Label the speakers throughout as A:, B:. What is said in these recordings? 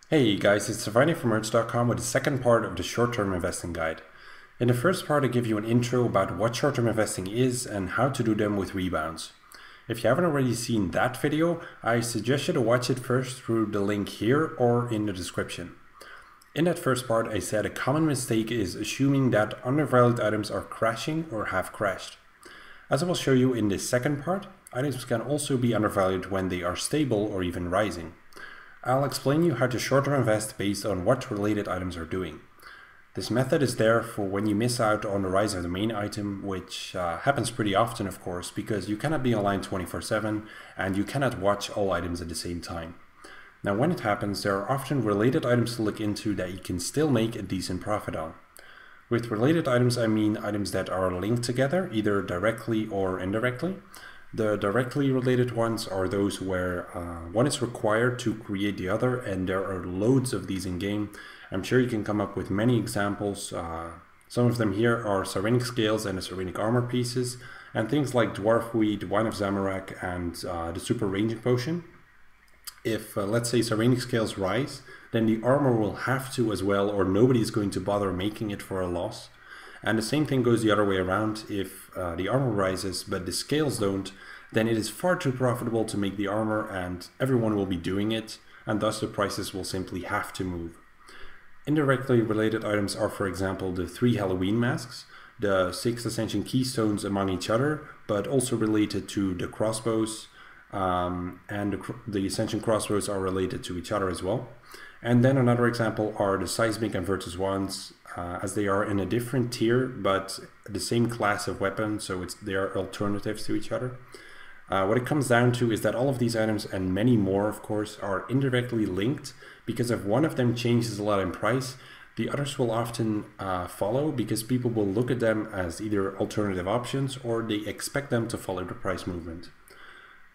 A: Hey guys, it's Savani from Merch.com with the second part of the short-term investing guide. In the first part I give you an intro about what short-term investing is and how to do them with rebounds. If you haven't already seen that video, I suggest you to watch it first through the link here or in the description. In that first part I said a common mistake is assuming that undervalued items are crashing or have crashed. As I will show you in this second part, items can also be undervalued when they are stable or even rising. I'll explain you how to short-term invest based on what related items are doing. This method is there for when you miss out on the rise of the main item, which happens pretty often of course, because you cannot be online 24/7 and you cannot watch all items at the same time. Now when it happens, there are often related items to look into that you can still make a decent profit on. With related items I mean items that are linked together, either directly or indirectly. The directly related ones are those where one is required to create the other, and there are loads of these in game. I'm sure you can come up with many examples. Some of them here are Sarenic Scales and the Sarenic Armor pieces, and things like Dwarf Wheat, Wine of Zamorak, and the Super Ranging Potion. If, let's say, Sarenic Scales rise, then the armor will have to as well, or nobody is going to bother making it for a loss. And the same thing goes the other way around. If the armor rises but the scales don't, then it is far too profitable to make the armor and everyone will be doing it, and thus the prices will simply have to move. Indirectly related items are, for example, the 3 Halloween masks, the 6 Ascension Keystones among each other, but also related to the crossbows, and the Ascension crossbows are related to each other as well. And then another example are the Seismic and Virtus Wands, as they are in a different tier but the same class of weapon, so they are alternatives to each other. What it comes down to is that all of these items, and many more of course, are indirectly linked, because if one of them changes a lot in price, the others will often follow, because people will look at them as either alternative options or they expect them to follow the price movement.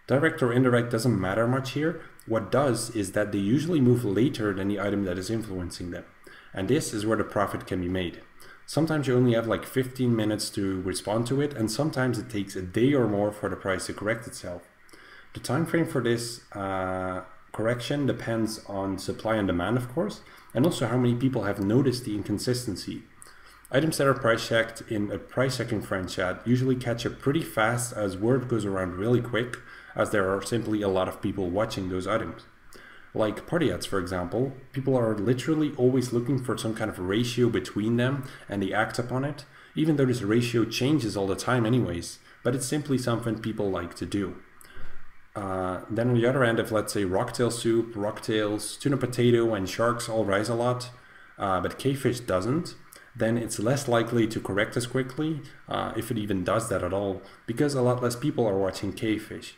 A: Direct or indirect doesn't matter much here. What does is that they usually move later than the item that is influencing them. And this is where the profit can be made. Sometimes you only have like 15 minutes to respond to it, and sometimes it takes a day or more for the price to correct itself. The time frame for this correction depends on supply and demand, of course, and also how many people have noticed the inconsistency. Items that are price checked in a price checking friend chat usually catch up pretty fast, as word goes around really quick, as there are simply a lot of people watching those items. Like party hats, for example, people are literally always looking for some kind of ratio between them, and they act upon it, even though this ratio changes all the time anyways, but it's simply something people like to do. Then on the other end, if let's say rocktail soup, rocktails, tuna potato, and sharks all rise a lot, but cavefish doesn't, then it's less likely to correct as quickly, if it even does that at all, because a lot less people are watching cavefish.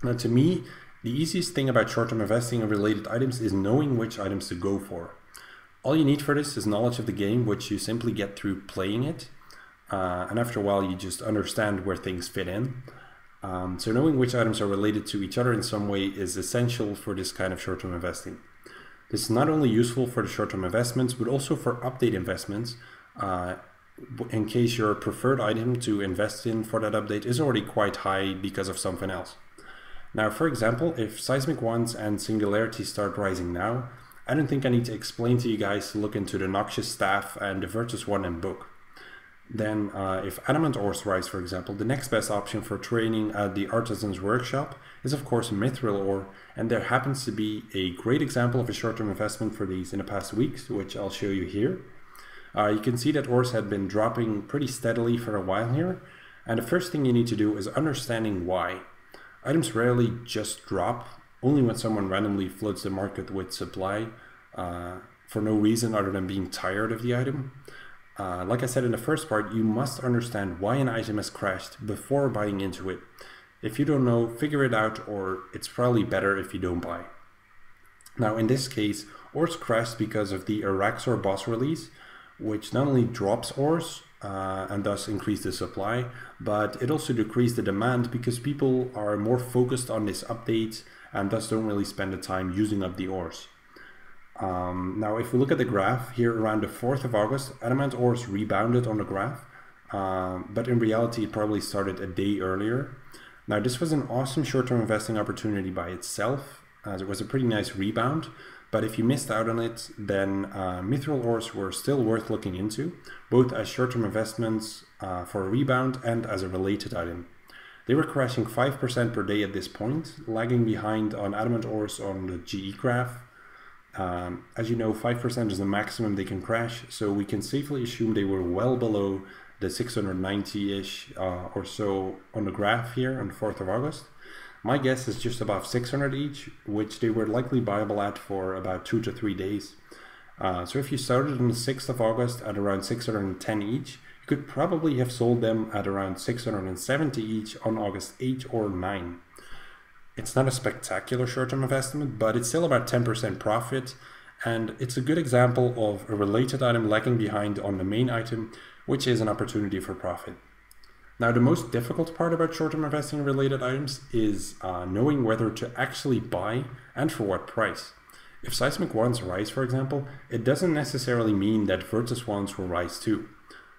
A: Now to me, the easiest thing about short-term investing in related items is knowing which items to go for. All you need for this is knowledge of the game, which you simply get through playing it, and after a while you just understand where things fit in. So knowing which items are related to each other in some way is essential for this kind of short-term investing. This is not only useful for the short-term investments, but also for update investments, in case your preferred item to invest in for that update is already quite high because of something else. Now, for example, if Seismic Wands and Singularity start rising now, I don't think I need to explain to you guys to look into the Noxious Staff and the Virtus Wand and Book. Then, if Adamant Ores rise, for example, the next best option for training at the Artisan's Workshop is of course Mithril Ore, and there happens to be a great example of a short-term investment for these in the past weeks, which I'll show you here. You can see that ores had been dropping pretty steadily for a while here, and the first thing you need to do is understanding why. Items rarely just drop, only when someone randomly floods the market with supply for no reason other than being tired of the item. Like I said in the first part, you must understand why an item has crashed before buying into it. If you don't know, figure it out, or it's probably better if you don't buy. Now in this case, ores crashed because of the Araxor boss release, which not only drops ores, and thus increase the supply, but it also decreased the demand because people are more focused on this update and thus don't really spend the time using up the ores. Now if we look at the graph here around the 4th of August, Adamant ores rebounded on the graph, but in reality it probably started a day earlier. Now this was an awesome short-term investing opportunity by itself, as it was a pretty nice rebound, but if you missed out on it, then Mithril Horse were still worth looking into, both as short-term investments for a rebound and as a related item. They were crashing 5% per day at this point, lagging behind on Adamant Ores on the GE graph. As you know, 5% is the maximum they can crash, so we can safely assume they were well below the 690-ish or so on the graph here on the 4th of August. My guess is just above 600 each, which they were likely buyable at for about 2 to 3 days. So if you started on the 6th of August at around 610 each, you could probably have sold them at around 670 each on August 8 or 9. It's not a spectacular short-term investment, but it's still about 10% profit, and it's a good example of a related item lagging behind on the main item, which is an opportunity for profit. Now, the most difficult part about short-term investing in related items is knowing whether to actually buy and for what price. If seismic ones rise, for example, it doesn't necessarily mean that Virtus ones will rise too.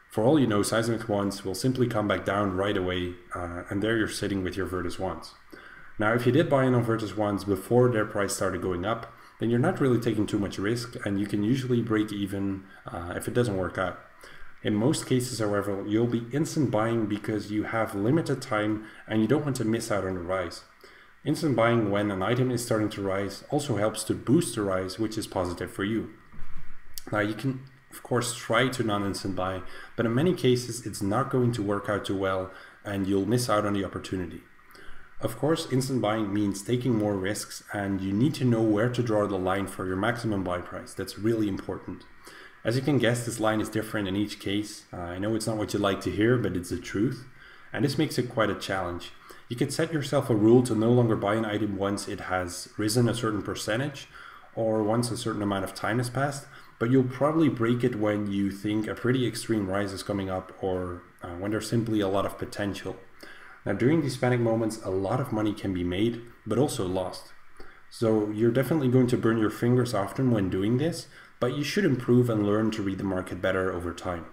A: For all you know, seismic ones will simply come back down right away, and there you're sitting with your Virtus ones. Now, if you did buy in on Virtus ones before their price started going up, then you're not really taking too much risk, and you can usually break even if it doesn't work out. In most cases, however, you'll be instant buying because you have limited time and you don't want to miss out on the rise. Instant buying when an item is starting to rise also helps to boost the rise, which is positive for you. Now, you can of course try to non-instant buy, but in many cases it's not going to work out too well and you'll miss out on the opportunity. Of course, instant buying means taking more risks, and you need to know where to draw the line for your maximum buy price. That's really important. As you can guess, this line is different in each case. I know it's not what you like to hear, but it's the truth. And this makes it quite a challenge. You could set yourself a rule to no longer buy an item once it has risen a certain percentage or once a certain amount of time has passed, but you'll probably break it when you think a pretty extreme rise is coming up or when there's simply a lot of potential. Now, during these panic moments, a lot of money can be made, but also lost. So you're definitely going to burn your fingers often when doing this, but you should improve and learn to read the market better over time.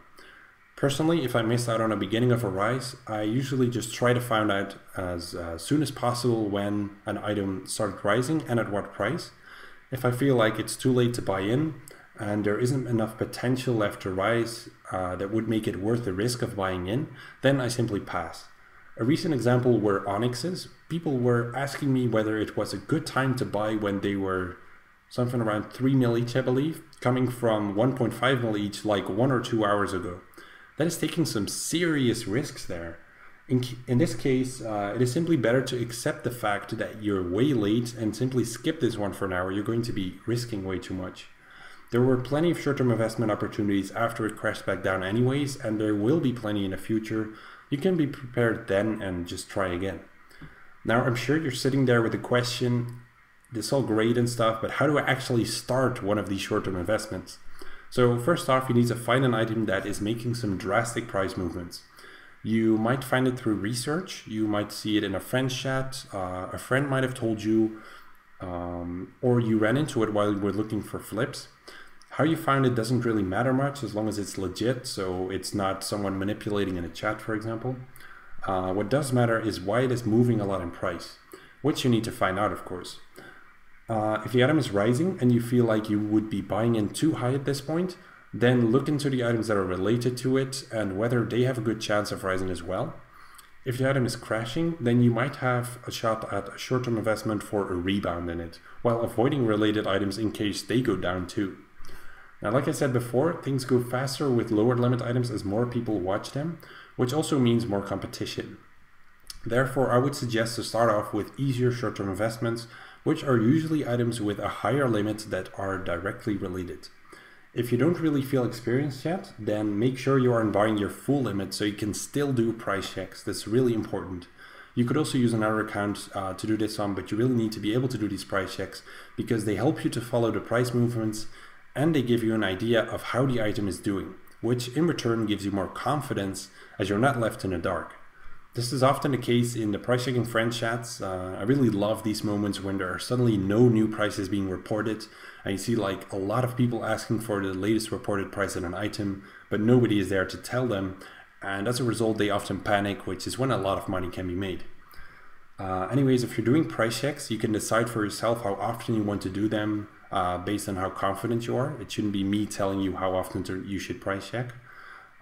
A: Personally, if I miss out on the beginning of a rise, I usually just try to find out as soon as possible when an item started rising and at what price. If I feel like it's too late to buy in and there isn't enough potential left to rise that would make it worth the risk of buying in, then I simply pass. A recent example were onyxes. People were asking me whether it was a good time to buy when they were something around 3 mil each, I believe, coming from 1.5 mil each like 1 or 2 hours ago. That is taking some serious risks there. In this case, it is simply better to accept the fact that you're way late and simply skip this one for an hour. You're going to be risking way too much. There were plenty of short-term investment opportunities after it crashed back down anyways, and there will be plenty in the future. You can be prepared then and just try again. Now, I'm sure you're sitting there with the question, this is all great and stuff, but how do I actually start one of these short-term investments? So first off, you need to find an item that is making some drastic price movements. You might find it through research, you might see it in a friend's chat, a friend might have told you, or you ran into it while you were looking for flips. How you found it doesn't really matter much as long as it's legit, so it's not someone manipulating in a chat, for example. What does matter is why it is moving a lot in price, which you need to find out, of course. If the item is rising and you feel like you would be buying in too high at this point, then look into the items that are related to it and whether they have a good chance of rising as well. If the item is crashing, then you might have a shot at a short-term investment for a rebound in it, while avoiding related items in case they go down too. Now, like I said before, things go faster with lower limit items as more people watch them, which also means more competition. Therefore, I would suggest to start off with easier short-term investments, which are usually items with a higher limit that are directly related. If you don't really feel experienced yet, then make sure you aren't buying your full limit so you can still do price checks. That's really important. You could also use another account to do this on, but you really need to be able to do these price checks because they help you to follow the price movements and they give you an idea of how the item is doing, which in return gives you more confidence as you're not left in the dark. This is often the case in the price checking friend chats. I really love these moments when there are suddenly no new prices being reported and you see like a lot of people asking for the latest reported price in an item, but nobody is there to tell them, and as a result they often panic, which is when a lot of money can be made. Anyways, if you're doing price checks, you can decide for yourself how often you want to do them, based on how confident you are. It shouldn't be me telling you how often you should price check.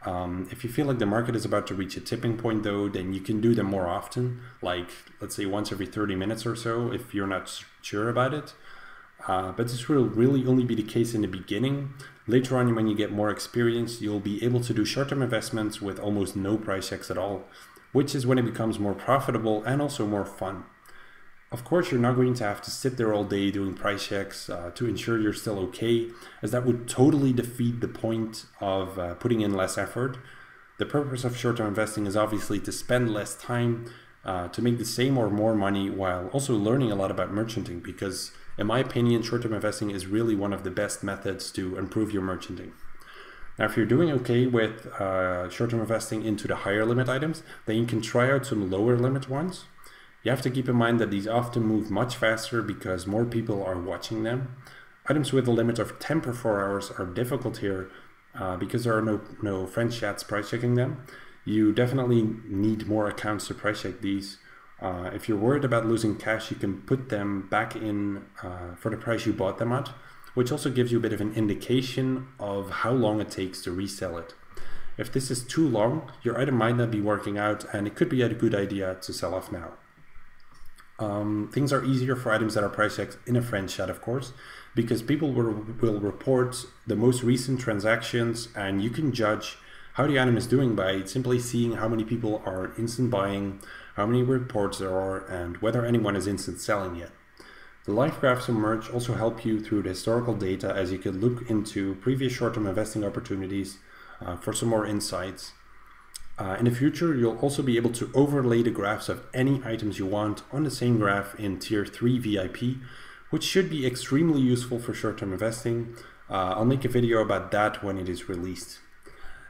A: If you feel like the market is about to reach a tipping point though, then you can do them more often, like let's say once every 30 minutes or so if you're not sure about it. But this will really only be the case in the beginning. Later on, when you get more experience, you'll be able to do short-term investments with almost no price checks at all, which is when it becomes more profitable and also more fun. Of course, you're not going to have to sit there all day doing price checks to ensure you're still okay, as that would totally defeat the point of putting in less effort. The purpose of short-term investing is obviously to spend less time to make the same or more money while also learning a lot about merchanting, because in my opinion, short-term investing is really one of the best methods to improve your merchanting. Now, if you're doing okay with short-term investing into the higher limit items, then you can try out some lower limit ones. You have to keep in mind that these often move much faster because more people are watching them. Items with a limit of 10 per 4 hours are difficult here because there are no friends chats price checking them. You definitely need more accounts to price check these. If you're worried about losing cash, you can put them back in for the price you bought them at, which also gives you a bit of an indication of how long it takes to resell it. If this is too long, your item might not be working out and it could be a good idea to sell off now. Things are easier for items that are price checked in a friend chat, of course, because people will report the most recent transactions and you can judge how the item is doing by simply seeing how many people are instant buying, how many reports there are, and whether anyone is instant selling yet. The live graphs and merch also help you through the historical data, as you can look into previous short-term investing opportunities for some more insights. In the future, you'll also be able to overlay the graphs of any items you want on the same graph in Tier 3 VIP, which should be extremely useful for short-term investing. I'll make a video about that when it is released.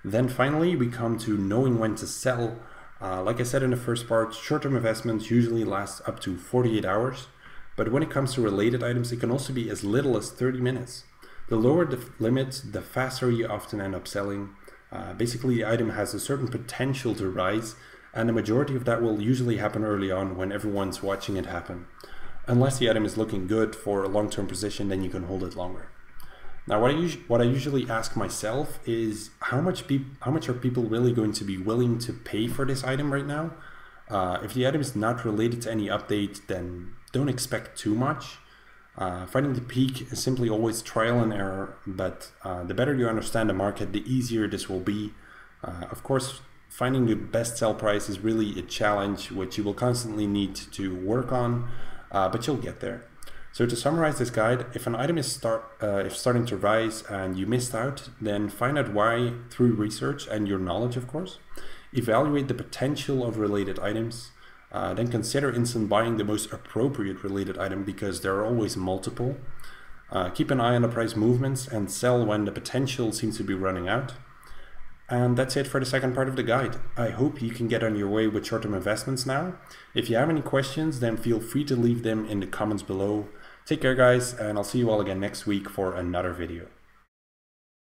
A: Then finally, we come to knowing when to sell. Like I said in the first part, short-term investments usually last up to 48 hours, but when it comes to related items, it can also be as little as 30 minutes. The lower the limit, the faster you often end up selling. Basically, the item has a certain potential to rise, and the majority of that will usually happen early on when everyone's watching it happen. Unless the item is looking good for a long-term position, then you can hold it longer. Now, what I usually ask myself is how much are people really going to be willing to pay for this item right now? If the item is not related to any update, then don't expect too much. Finding the peak is simply always trial and error, but the better you understand the market, the easier this will be. Of course, finding the best sell price is really a challenge, which you will constantly need to work on, but you'll get there. So to summarize this guide, if an item is starting to rise and you missed out, then find out why through research and your knowledge, of course. Evaluate the potential of related items. Then consider instant buying the most appropriate related item because there are always multiple. Keep an eye on the price movements and sell when the potential seems to be running out. And that's it for the second part of the guide. I hope you can get on your way with short-term investments now. If you have any questions, then feel free to leave them in the comments below. Take care guys, and I'll see you all again next week for another video.